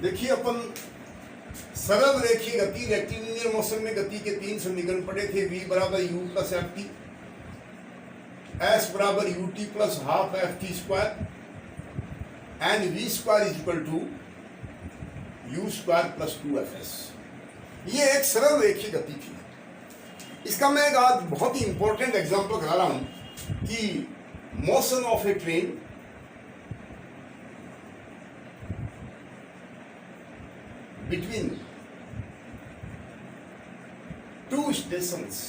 देखिए अपन सरल रेखीय गति रेक्टिलिनियर मोशन में गति के तीन समीकरण पढ़े थे। v बराबर u plus F T, s बराबर U T plus half F T square and v square is equal to U square plus 2fs। ये एक सरल रेखीय गति थी। इसका मैं एक आज बहुत ही इंपॉर्टेंट एग्जांपल करा रहा हूं कि motion of A train between two stations।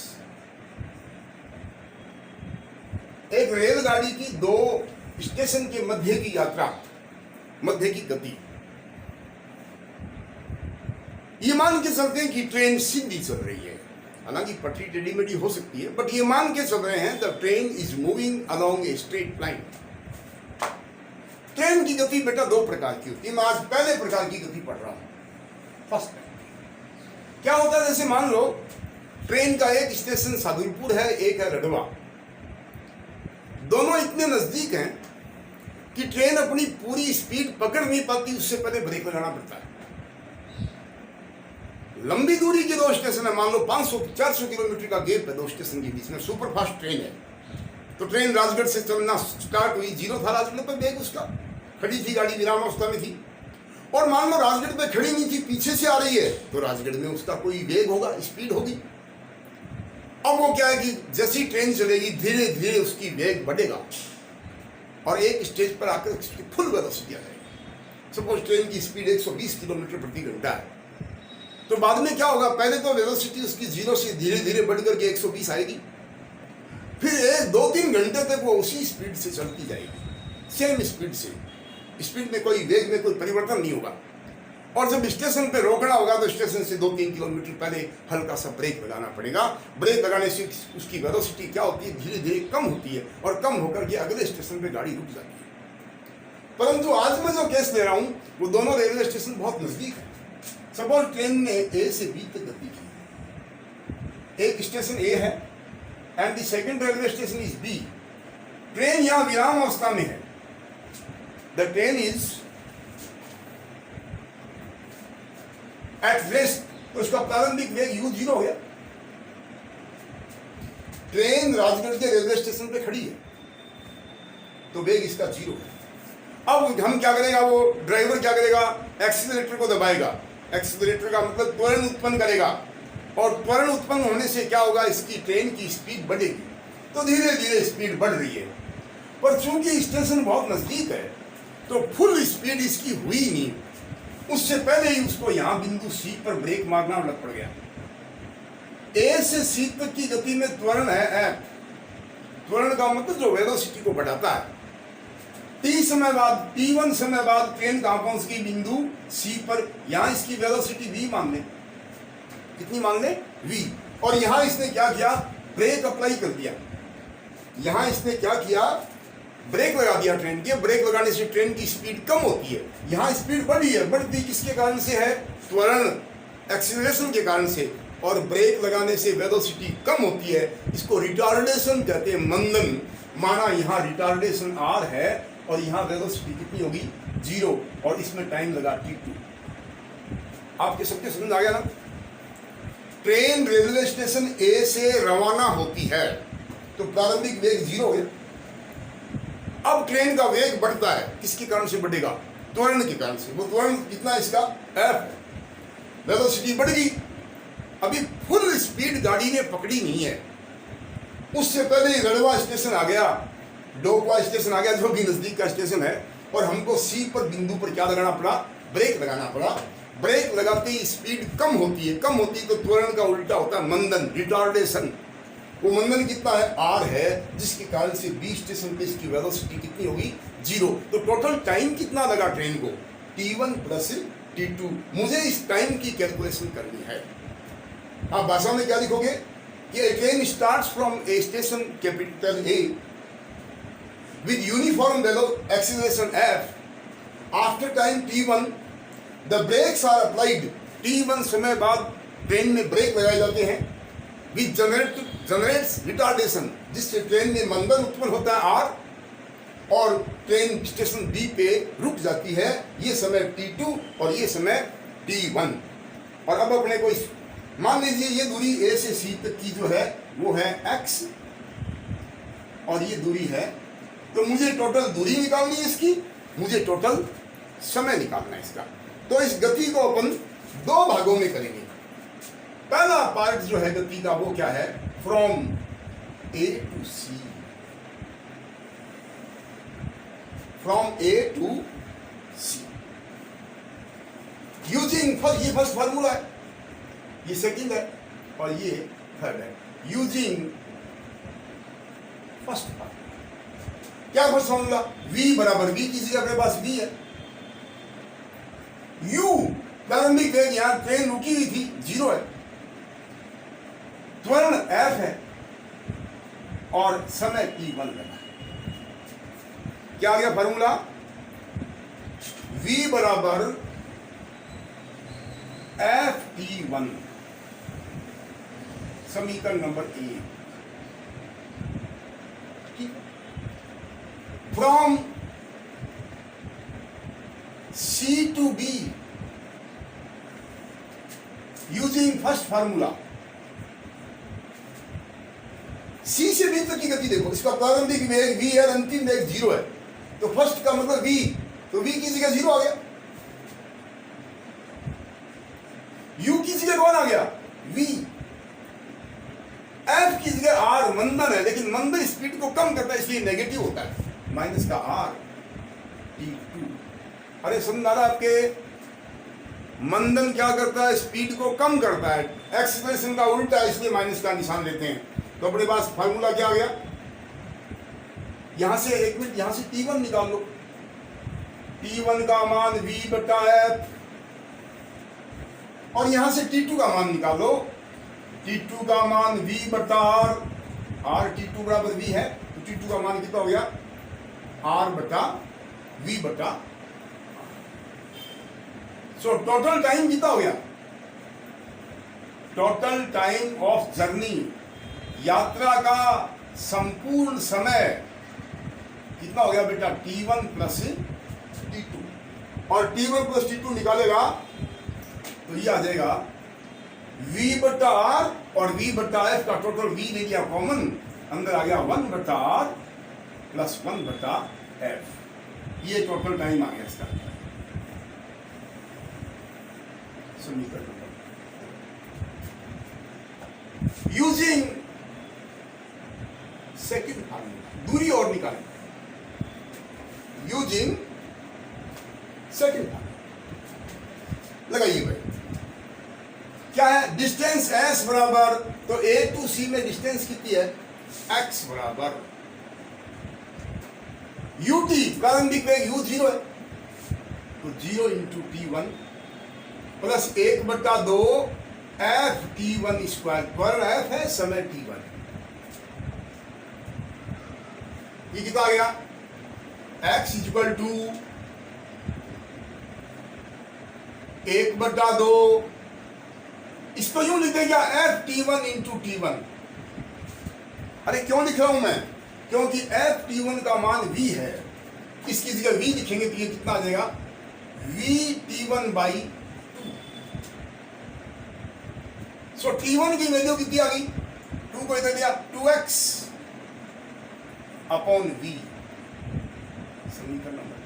एक रेलगाड़ी की दो स्टेशन के मध्य की यात्रा, मध्य की गति। ये मान के चलते हैं कि ट्रेन सीधी चल रही है, हालांकि पटरी टेढ़ी मेढ़ी हो सकती है, बट ये मान के चल रहे हैं the train is moving along a straight line. Train की गति बेटा दो प्रकार की होती है। मैं आज पहले प्रकार की गति पढ़ रहा हूं। फर्स्ट क्या होता है, जैसे मान लो ट्रेन का एक स्टेशन सादुलपुर है, एक है रडवा। दोनों इतने नजदीक हैं कि ट्रेन अपनी पूरी स्पीड पकड़ नहीं पाती, उससे पहले ब्रेक लगाना पड़ता है। लंबी दूरी के दो स्टेशन है, मान लो 500-400 किलोमीटर का गैप है दो स्टेशन के बीच में, सुपर फास्ट ट्रेन है। तो ट्रेन राजगढ़ से चलना स्टार्ट हुई, जीरो था राजगढ़ पर वेग उसका, खड़ी थी गाड़ी, विरामावस्था में थी। और मान लो राजगढ़ पे खड़ी नहीं थी, पीछे से आ रही है, तो राजगढ़ में उसका कोई वेग होगा, स्पीड होगी। अब वो क्या है कि जैसी ट्रेन चलेगी धीरे धीरे उसकी वेग बढ़ेगा और एक स्टेज पर आकर उसकी फुल वेलोसिटी आ जाएगी। सपोज ट्रेन की स्पीड 120 किलोमीटर प्रति घंटा है, तो बाद में क्या होगा, पहले तो वेलोसिटी उसकी जीरो से धीरे धीरे बढ़ करके 120 आएगी, फिर 2-3 घंटे तक वो उसी स्पीड से चलती जाएगी, सेम स्पीड से। स्पीड में कोई वेग में कोई परिवर्तन नहीं होगा। और जब स्टेशन पे रोकना होगा तो स्टेशन से 2-3 किलोमीटर पहले हल्का सा ब्रेक लगाना पड़ेगा। ब्रेक लगाने से उसकी वेलोसिटी क्या होती है, धीरे धीरे कम होती है और कम होकर के अगले स्टेशन पे गाड़ी रुक जाती है। परंतु आज मैं जो केस ले रहा हूं वो दोनों रेलवे स्टेशन बहुत नजदीक है। सपोज ट्रेन ने ए से बी तक गति की, एक स्टेशन ए है and the second railway station is B. Train यहां विराम अवस्था में है, the train is at rest, तो उसका प्रारंभिक वेग u0 हो गया। ट्रेन राजगढ़ के रेलवे स्टेशन पे खड़ी है तो वेग इसका 0 है। अब हम क्या करेगा, वो ड्राइवर क्या करेगा, एक्सीलरेटर को दबाएगा। एक्सीलरेटर का मतलब त्वरण उत्पन्न करेगा, और त्वरण उत्पन्न होने से क्या होगा, इसकी ट्रेन की स्पीड बढ़ेगी। तो धीरे धीरे स्पीड बढ़ रही है, पर चूंकि स्टेशन बहुत नजदीक है तो फुल स्पीड इसकी हुई नहीं, उससे पहले ही उसको यहां बिंदु सी पर ब्रेक मारना लग पड़ गया। ए से सी तक की गति में त्वरण है एफ। त्वरण का मतलब जो वेलोसिटी को बढ़ाता है। t1 समय बाद ट्रेन कहां पहुंच गई, बिंदु सी पर। यहां इसकी वेलोसिटी v मान ले, कितनी मान ले, v। और यहां इसने क्या किया, ब्रेक अप्लाई कर दिया। यहां इसने क्या किया, ब्रेक लगा दिया ट्रेन के। ब्रेक लगाने से ट्रेन की स्पीड कम होती है, यहाँ स्पीड बढ़ी है। बढ़ती किसके कारण से है, त्वरण, एक्सीलरेशन के कारण से। और ब्रेक लगाने से वेलोसिटी कम होती है, इसको रिटार्डेशन कहते हैं, मंदन। माना यहाँ रिटार्डेशन r है और यहाँ वेलोसिटी कितनी होगी, 0, और इसमें टाइम लगा t2। आपके सबके समझ आ गया ना। ट्रेन रेलवे स्टेशन ए से रवाना होती है तो प्रारंभिक वेग 0 है। अब ट्रेन का वेग बढ़ता है, किसके कारण से बढ़ेगा, त्वरण के कारण से। वो त्वरण कितना, इसका f। वेलोसिटी बढ़ गई, अभी फुल स्पीड गाड़ी ने पकड़ी नहीं है, उससे पहले रड़वा स्टेशन आ गया, डोकवा स्टेशन आ गया, जो भी नजदीक का स्टेशन है, और हमको सी पर बिंदु पर क्या लगाना पड़ा, ब्रेक लगाना पड़ा। ब्रेक लगाते ही स्पीड कम होती है, कम होती है तो त्वरण का उल्टा होता है मंदन, रिटार्डेशन। वो मंदन कितना है, r है, जिसके कारण से बी स्टेशन पे इसकी वेलोसिटी कितनी होगी, 0। तो टोटल टाइम कितना लगा ट्रेन को, t1 प्लस t2। मुझे इस टाइम की कैलकुलेशन करनी है। आप भाषा में क्या लिखोगे कि a train starts from a station capital A with uniform acceleration f after time t1 the brakes are applied. t1 समय बाद ट्रेन में ब्रेक लगाए जाते हैं, विच जनरेट्स रिटार्डेशन, जिससे ट्रेन में मंदन उत्पन्न होता है r, और ट्रेन स्टेशन बी पे रुक जाती है, ये समय T2 और ये समय T1। और अब अपने को मान लीजिए ये दूरी A से C तक की जो है वो है x और ये दूरी है, तो मुझे टोटल दूरी निकालनी है इसकी, मुझे टोटल समय निकालना है इसका। तो इस गति को अपन दो भागों में करेंगे। पहला पार्ट जो है गति का वो क्या है, from A to C, from A to C using ये फर्स्ट फार्मूला है, ये सेकंड है और ये थर्ड है। यूजिंग फर्स्ट फार्मूला, क्या फर्स्ट फार्मूला, V बराबर V की जगह अपने पास V है, U प्रारंभिक वेग, यहां ट्रेन रुकी हुई थी, 0 है, त्वरण F है और समय T1 लगा। क्या आ गया फार्मूला, V बराबर FT1, समीकरण number 1। From C to B using first formula, C से B तक की गति देखो, इसका प्रारंभिक वेग V है, अंतिम वेग 0 है, तो फर्स्ट का मतलब V, तो V की जगह 0 आ गया, U की जगह कौन आ गया, V, F की जगह R मंदन है, लेकिन मंदन स्पीड को कम करता है इसलिए नेगेटिव होता है, माइनस का R T2। अरे समझा आपके, मंदन क्या करता है, स्पीड को कम करता है, एक्सीलरेशन का उल्टा है, इसलिए माइनस का निशान लेते हैं। तो अपने पास फार्मूला क्या आ गया, यहां से एक मिनट, यहां से T1 निकाल लो, T1 का मान V बटा F और यहां से T2 का मान निकालो, T2 का मान V बटा R T2 बराबर V है, तो T2 का मान कितना हो गया, R बटा V बटा। सो टोटल टाइम कितना हो गया, टोटल टाइम ऑफ जर्नी, यात्रा का संपूर्ण समय कितना हो गया बेटा, T1 प्लस T2, और T1 प्लस T2 निकालेगा तो ये आ जाएगा V बटा R और V बटा F का टोटल V ले लिया कॉमन, अंदर आ गया 1 बटा R प्लस 1 बटा F, ये टोटल टाइम आ गया इसका। समीकरण यूजिंग सेकंड फार्मूला, दूरी और निकालें, यूजिंग सेकंड फार्मूला लगाइए भाई, क्या है, डिस्टेंस S बराबर, तो A टू C में डिस्टेंस कितनी है, x बराबर ut, प्रारंभिक वेग u 0 है, तो 0 इंटू T1 प्लस 1 बटा 2 F T1 स्क्वायर, त्वरण F है, समय T1, ये कितना आ गया, x इक्वल टू 1 बटा 2, इसको यूं लिख देगा F T1 इंटू T1। अरे क्यों लिख रहा हूं मैं, क्योंकि F T1 का मान V है, इसकी जगह V लिखेंगे तो ये कितना आ जाएगा, V T1 by 2। So T1 की वैल्यू कितनी आ गई, 2 को इधर दिया, 2x अपॉन V, समीकरण नंबर।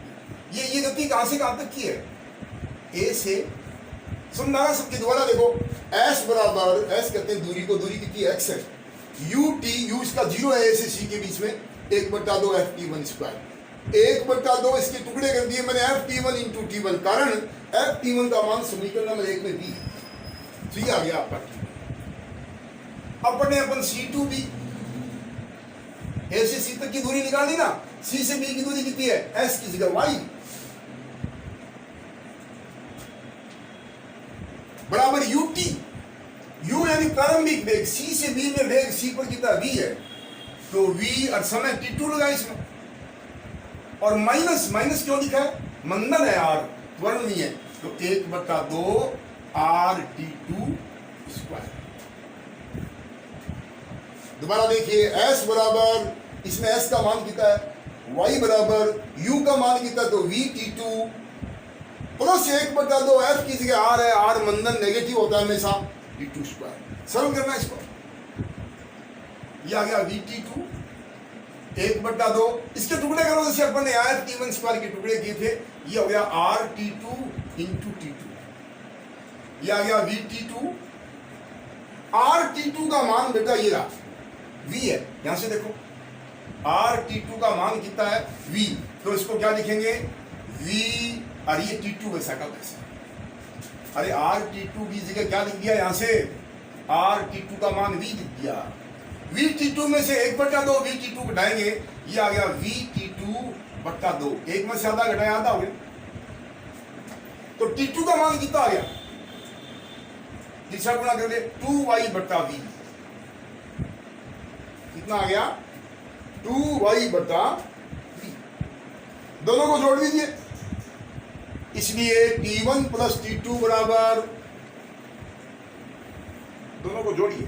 ये गति कहां से कहां तक की है, A से, समझना सबके द्वारा देखो, S बराबर, S कहते हैं दूरी को, दूरी कितनी है, x है, U इसका 0 है A से C के बीच में, 1 बटा 2 F T1 स्क्वायर, 1 बटा 2 इसके टुकड़े कर दिए मैंने, F T1 इंटू T1, कारण F T1 का मान समीकरण नंबर 1 में V, तो ये आ गया आपका T1। अपन C टू B, A से C तक की दूरी निकाली ना, C से B की दूरी कितनी है, S की जगह Y बराबर ut, U यानी प्रारंभिक वेग, C से B में वेग C पर कितना V है, तो V और समय T2 लगा इसमें, और माइनस क्यों लिखा है, मंदन है R, त्वरण नहीं है, तो 1 बटा 2 R T2 स्क्वायर। दोबारा देखिए, S बराबर, इसमें S का मान कितना है, y बराबर u का मान कितना, तो v t2 प्लस 1/2 f की जगह r है, r मंदन नेगेटिव होता है हमेशा, t2 स्क्वायर। सरल करना है इसको, ये आ गया v t2 1/2, इसके टुकड़े करो जैसे अपन ने आया t1 स्क्वायर के टुकड़े किए थे, ये हो गया r t2 इंटू t2, ये आ गया v t2। r t2 का मान बेटा ये रहा v है, यहां से देखो r t2 का मान कितना है v, तो इसको क्या लिखेंगे v, और ये t2 वैसा का वैसा, अरे r t2 की जगह क्या लिख दिया, यहां से r t2 का मान v लिख दिया, v t2 में से 1/2 v t2 घटाएंगे, ये आ गया v t2/2, एक में से आधा घटाया आधा हो गया, तो t2 का मान कितना आ गया, तीसरा गुणा कर दे 2y/v, कितना आ गया 2y/v, दोनों को जोड़ दीजिए, इसलिए t1 प्लस t2 बराबर, दोनों को जोड़िए,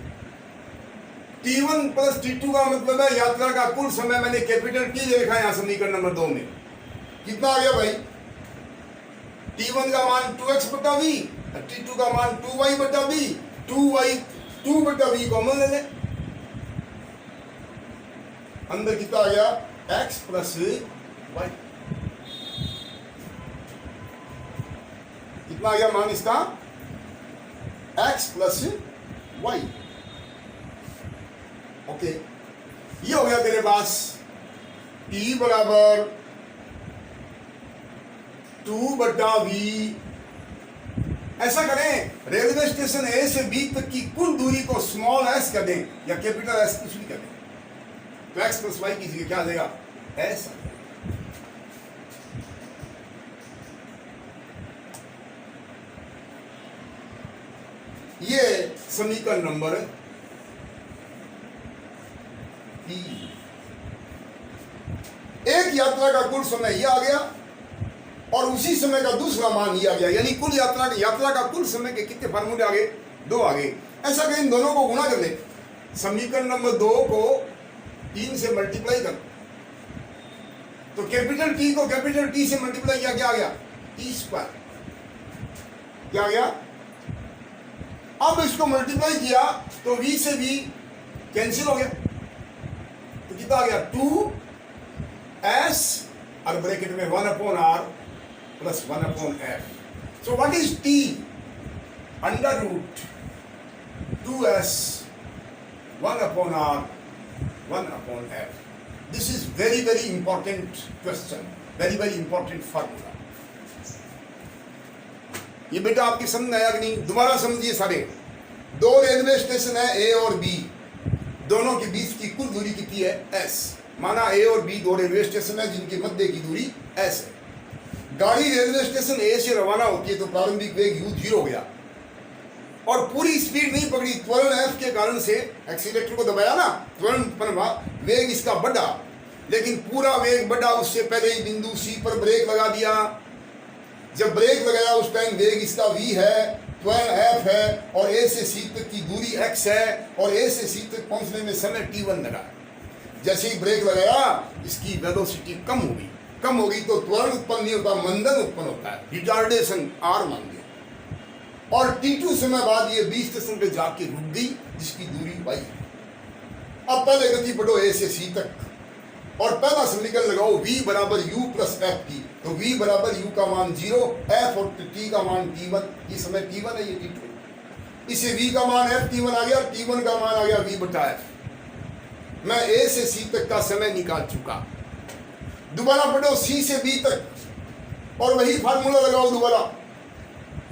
t1 प्लस t2 का मतलब है यात्रा का कुल समय, मैंने कैपिटल T ले लिखा है यहां समीकरण नंबर 2 में, कितना आ गया भाई, t1 का मान 2x/v, t2 का मान 2y/v, 2v कॉमन ले ले, अंदर कितना आ गया x प्लस y, कितना आ गया मान इसका x प्लस y, ओके, ये हो गया तेरे पास t बराबर 2/v। ऐसा करें, रेलवे स्टेशन ए से बी तक की कुल दूरी को स्मॉल s कर दें या कैपिटल S कुछ भी कर दें, तो x प्लस y की जगह क्या आ जाएगा s। ये समीकरण नंबर 3। एक यात्रा का कुल समय यह आ गया और उसी समय का दूसरा मान ये आ गया, यानी कुल यात्रा का कुल समय के कितने फार्मूले आगे, 2 आगे। ऐसा कि इन दोनों को गुणा कर ले, समीकरण नंबर 2 को 3 से मल्टीप्लाई कर, तो कैपिटल T को कैपिटल T से मल्टीप्लाई किया, क्या आ गया t स्क्वायर, क्या आ गया, अब इसको मल्टीप्लाई किया तो v से v कैंसिल हो गया, तो कितना आ गया 2s और ब्रैकेट में 1/r plus 1/f। So what is t, under root 2s 1/r 1/f। This is very very important question, very very important formula. ये बेटा आपकी समझ में आया कि नहीं, दोबारा समझिए सारे। 2 रेलवे स्टेशन है ए और बी, दोनों के बीच की कुल दूरी कितनी है s, माना ए और बी 2 रेलवे स्टेशन है जिनके मध्य की दूरी s है। गाड़ी रेलवे स्टेशन ए से रवाना होती है तो प्रारंभिक वेग u 0 हो गया और पूरी स्पीड नहीं पकड़ी, त्वरण f के कारण से एक्सीलेटर को दबाया ना, त्वरण उत्पन्न हुआ, वेग इसका बढ़ा, लेकिन पूरा वेग बढ़ा उससे पहले ही बिंदु C पर ब्रेक लगा दिया। जब ब्रेक लगाया उस टाइम वेग इसका v है, त्वरण f है और a से c तक की दूरी x है और a से c तक पहुंचने में समय t1 लगा। जैसे ही ब्रेक लगाया इसकी वेलोसिटी कम होगी तो त्वरण उत्पन्न नहीं होता, मंदन उत्पन्न होता है, रिटार्डेशन r मान लिया, और t2 समय बाद ये 20 स्टेशन पे जाके रुक गई जिसकी दूरी y है। अब पहले गति बढ़ो a से c तक और पहला समीकरण लगाओ v बराबर u प्लस एफ टी, तो v बराबर u का मान 0, f और t का मान t1, ये समय t1 है, ये t2, इसे v का मान f t1 आ गया, t1 का मान आ गया v/f। मैं a से c तक का समय निकाल चुका। दोबारा पढ़ो c से b तक और वही फार्मूला लगाओ दोबारा,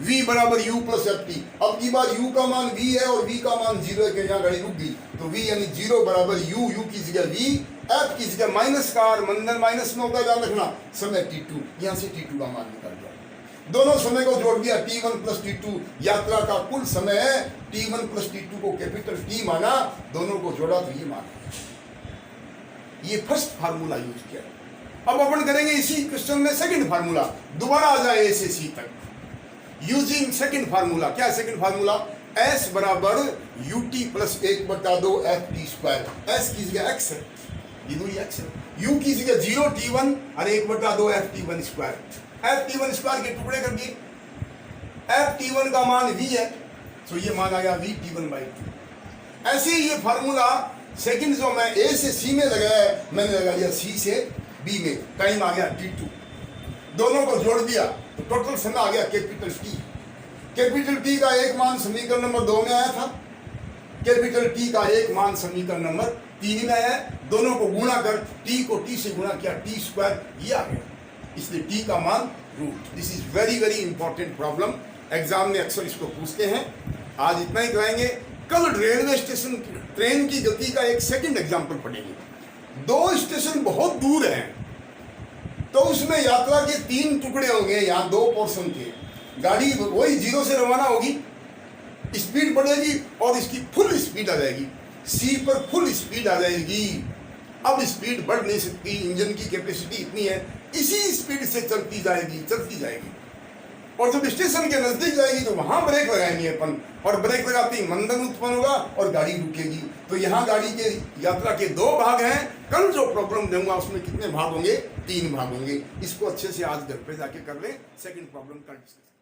v बराबर u प्लस एफ टी। अब की बार u का मान v है और v का मान 0 है, यहाँ गाड़ी रुक गई, तो v यानी 0 बराबर u की जगह v, f की जगह माइनस का r, मंदन माइनस में होता है, ध्यान रखना, समय t2, यहाँ से t2 का मान निकल गया। दोनों समय को जोड़ दिया, t1 प्लस t2 यात्रा का कुल समय है, t1 प्लस t2 को कैपिटल T माना, दोनों को जोड़ा तो ये मान, ये फर्स्ट फार्मूला यूज किया। अब अपन करेंगे इसी क्वेश्चन में सेकंड फार्मूला, दोबारा आ जाए a से c तक, यूजिंग सेकंड फार्मूला। क्या सेकंड फार्मूला, s बराबर ut plus 1/2 f t square, s की जगह x है, ये दूरी x है, यू की जगह 0t1 और 1/2 ft1 स्क्वायर, ft1 स्क्वायर के टुकड़े कर दिए। ft1 का मान v है, तो ये मान आ गया vt1/2। ऐसे ही ये फार्मूला सेकंड जो मैं a से c में लगाया है, मैंने लगा लिया c से b में, टाइम आ गया t2, दोनों को जोड़ दिया तो टोटल समय आ गया कैपिटल T। कैपिटल T का एक मान समीकरण नंबर 2 में आया था, कैपिटल T का एक मान समीकरण नंबर 3 में आया। दोनों को गुणा कर T को T से गुणा किया, T स्क्वायर ये आ गया, इसलिए T का मान root. This is very very important problem, exam में अक्सर इसको पूछते हैं। आज इतना ही कराएंगे, कल रेलवे स्टेशन ट्रेन की गति का एक सेकंड एग्जाम्पल पढ़ेंगे। 2 स्टेशन बहुत दूर हैं, तो उसमें यात्रा के 3 टुकड़े होंगे, यहाँ 2 पोर्शन थे। गाड़ी वही 0 से रवाना होगी, स्पीड बढ़ेगी और इसकी फुल स्पीड आ जाएगी, सी पर फुल स्पीड आ जाएगी। अब स्पीड बढ़ नहीं सकती, इंजन की कैपेसिटी इतनी है, इसी स्पीड से चलती जाएगी। और जब स्टेशन के नजदीक जाएगी तो वहां ब्रेक लगाएंगे अपन, और ब्रेक लगाते ही मंदन उत्पन्न होगा और गाड़ी रुकेगी। तो यहाँ गाड़ी के यात्रा के 2 भाग हैं। कल जो प्रॉब्लम दूंगा उसमें कितने भाग होंगे? 3 भाग होंगे। इसको अच्छे से आज घर पे जाके कर ले, सेकंड प्रॉब्लम कल डिस्कस।